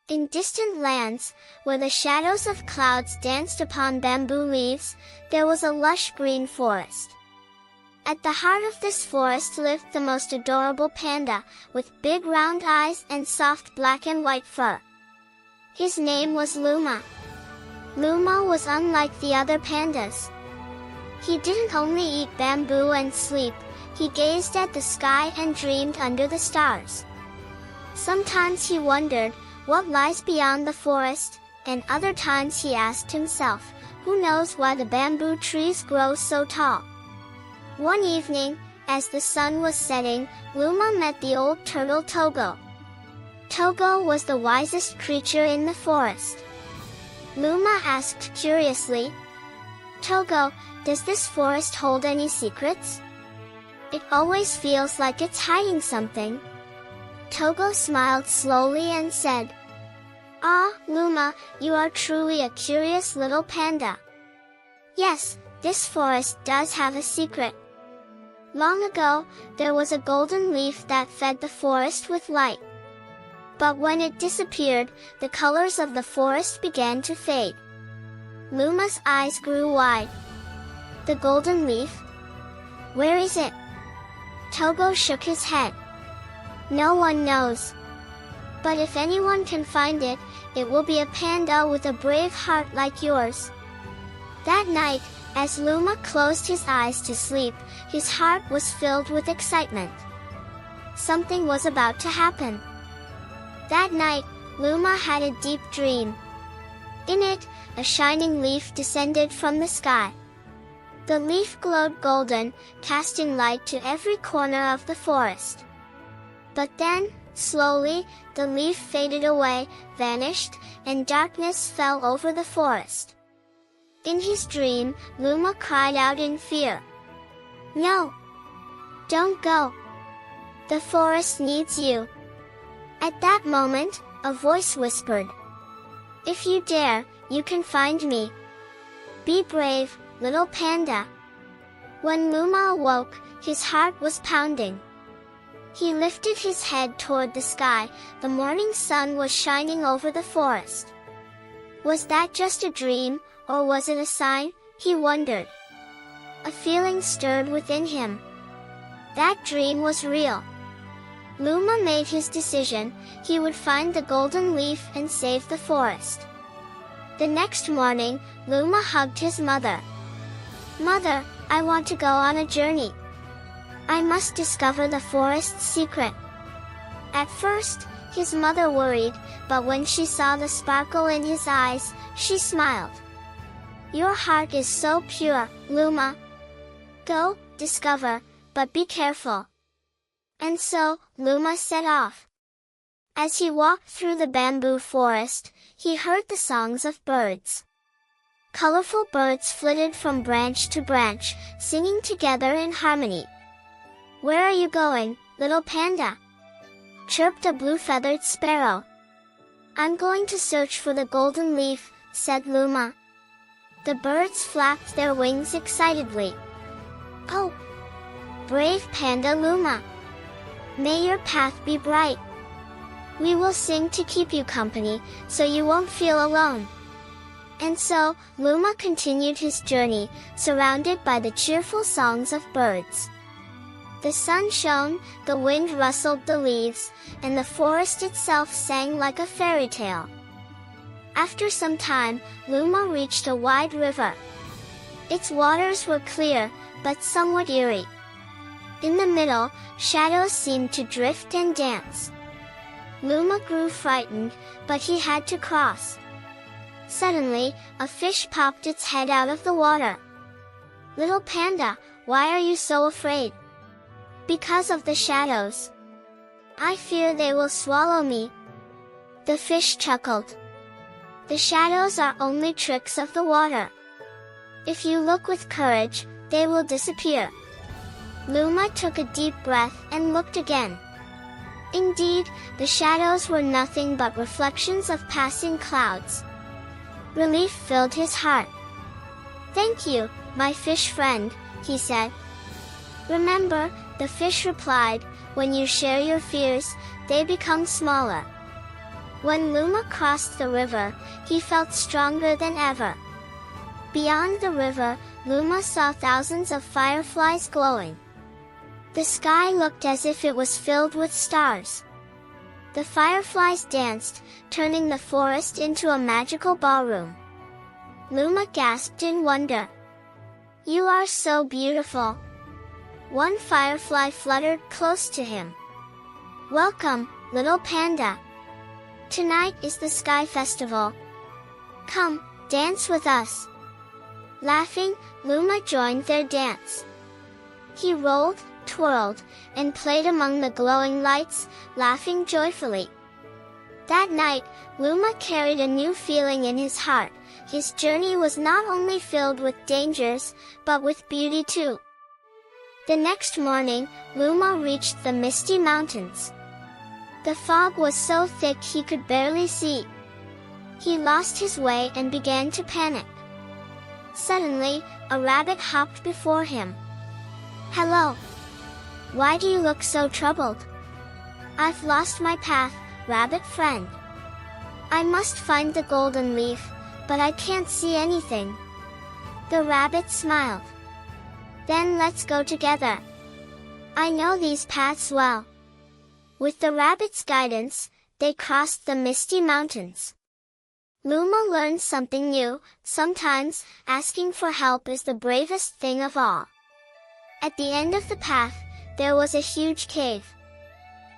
In distant lands, where the shadows of clouds danced upon bamboo leaves, there was a lush green forest. At the heart of this forest lived the most adorable panda, with big round eyes and soft black and white fur. His name was Luma. Luma was unlike the other pandas. He didn't only eat bamboo and sleep, he gazed at the sky and dreamed under the stars. Sometimes he wondered what lies beyond the forest, and other times he asked himself, who knows why the bamboo trees grow so tall? One evening, as the sun was setting, Luma met the old turtle Togo. Togo was the wisest creature in the forest. Luma asked curiously, "Togo, does this forest hold any secrets? It always feels like it's hiding something." Togo smiled slowly and said, "Ah, Luma, you are truly a curious little panda. Yes, this forest does have a secret. Long ago, there was a golden leaf that fed the forest with light. But when it disappeared, the colors of the forest began to fade." Luma's eyes grew wide. "The golden leaf? Where is it?" Togo shook his head. "No one knows. But if anyone can find it, it will be a panda with a brave heart like yours." That night, as Luma closed his eyes to sleep, his heart was filled with excitement. Something was about to happen. That night, Luma had a deep dream. In it, a shining leaf descended from the sky. The leaf glowed golden, casting light to every corner of the forest. But then, slowly, the leaf faded away, vanished, and darkness fell over the forest. In his dream, Luma cried out in fear, "No! Don't go! The forest needs you!" At that moment, a voice whispered, "If you dare, you can find me. Be brave, little panda." When Luma awoke, his heart was pounding. He lifted his head toward the sky. The morning sun was shining over the forest. Was that just a dream, or was it a sign? He wondered. A feeling stirred within him. That dream was real. Luma made his decision. He would find the golden leaf and save the forest. The next morning, Luma hugged his mother. "Mother, I want to go on a journey. I must discover the forest's secret." At first, his mother worried, but when she saw the sparkle in his eyes, she smiled. "Your heart is so pure, Luma. Go, discover, but be careful." And so, Luma set off. As he walked through the bamboo forest, he heard the songs of birds. Colorful birds flitted from branch to branch, singing together in harmony. "Where are you going, little panda?" chirped a blue-feathered sparrow. "I'm going to search for the golden leaf," said Luma. The birds flapped their wings excitedly. "Oh! Brave panda Luma! May your path be bright. We will sing to keep you company, so you won't feel alone." And so, Luma continued his journey, surrounded by the cheerful songs of birds. The sun shone, the wind rustled the leaves, and the forest itself sang like a fairy tale. After some time, Luma reached a wide river. Its waters were clear, but somewhat eerie. In the middle, shadows seemed to drift and dance. Luma grew frightened, but he had to cross. Suddenly, a fish popped its head out of the water. "Little panda, why are you so afraid?" "Because of the shadows. I fear they will swallow me." The fish chuckled. "The shadows are only tricks of the water. If you look with courage, they will disappear." Luma took a deep breath and looked again. Indeed, the shadows were nothing but reflections of passing clouds. Relief filled his heart. "Thank you, my fish friend," he said. "Remember," the fish replied, "when you share your fears, they become smaller." When Luma crossed the river, he felt stronger than ever. Beyond the river, Luma saw thousands of fireflies glowing. The sky looked as if it was filled with stars. The fireflies danced, turning the forest into a magical ballroom. Luma gasped in wonder. "You are so beautiful." One firefly fluttered close to him. "Welcome, little panda. Tonight is the Sky Festival. Come, dance with us." Laughing, Luma joined their dance. He rolled, twirled, and played among the glowing lights, laughing joyfully. That night, Luma carried a new feeling in his heart. His journey was not only filled with dangers, but with beauty too. The next morning, Luma reached the misty mountains. The fog was so thick he could barely see. He lost his way and began to panic. Suddenly, a rabbit hopped before him. "Hello. Why do you look so troubled?" "I've lost my path, rabbit friend. I must find the golden leaf, but I can't see anything." The rabbit smiled. "Then let's go together. I know these paths well." With the rabbit's guidance, they crossed the misty mountains. Luma learned something new. Sometimes, asking for help is the bravest thing of all. At the end of the path, there was a huge cave.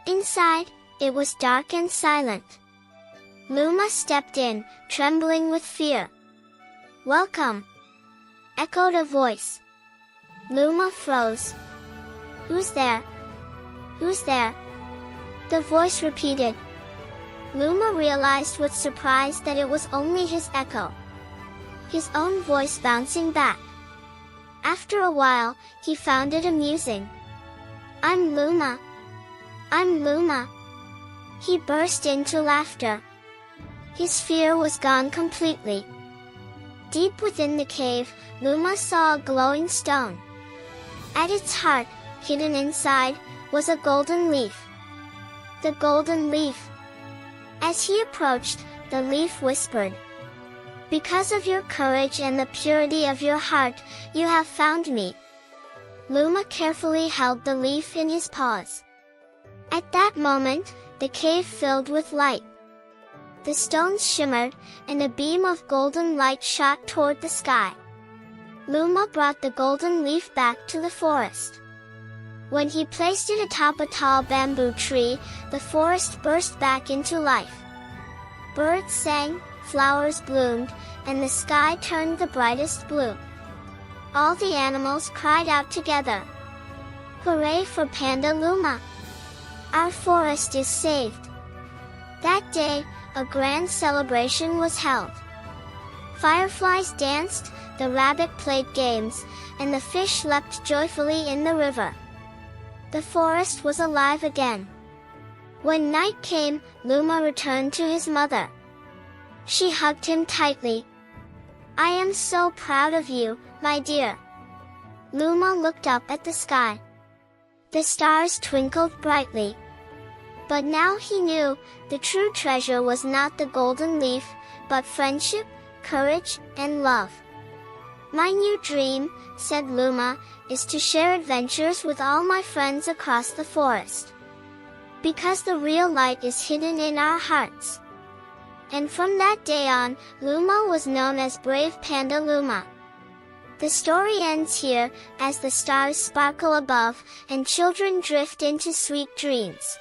Inside, it was dark and silent. Luma stepped in, trembling with fear. "Welcome!" echoed a voice. Luma froze. "Who's there? Who's there?" the voice repeated. Luma realized with surprise that it was only his echo. His own voice bouncing back. After a while, he found it amusing. "I'm Luma. I'm Luma." He burst into laughter. His fear was gone completely. Deep within the cave, Luma saw a glowing stone. At its heart, hidden inside, was a golden leaf. The golden leaf. As he approached, the leaf whispered, "Because of your courage and the purity of your heart, you have found me." Luma carefully held the leaf in his paws. At that moment, the cave filled with light. The stones shimmered, and a beam of golden light shot toward the sky. Luma brought the golden leaf back to the forest. When he placed it atop a tall bamboo tree, the forest burst back into life. Birds sang, flowers bloomed, and the sky turned the brightest blue. All the animals cried out together. "Hooray for Panda Luma! Our forest is saved!" That day, a grand celebration was held. Fireflies danced, the rabbit played games, and the fish leapt joyfully in the river. The forest was alive again. When night came, Luma returned to his mother. She hugged him tightly. "I am so proud of you, my dear." Luma looked up at the sky. The stars twinkled brightly. But now he knew, the true treasure was not the golden leaf, but friendship, courage, and love. "My new dream," said Luma, "is to share adventures with all my friends across the forest. Because the real light is hidden in our hearts." And from that day on, Luma was known as Brave Panda Luma. The story ends here, as the stars sparkle above, and children drift into sweet dreams.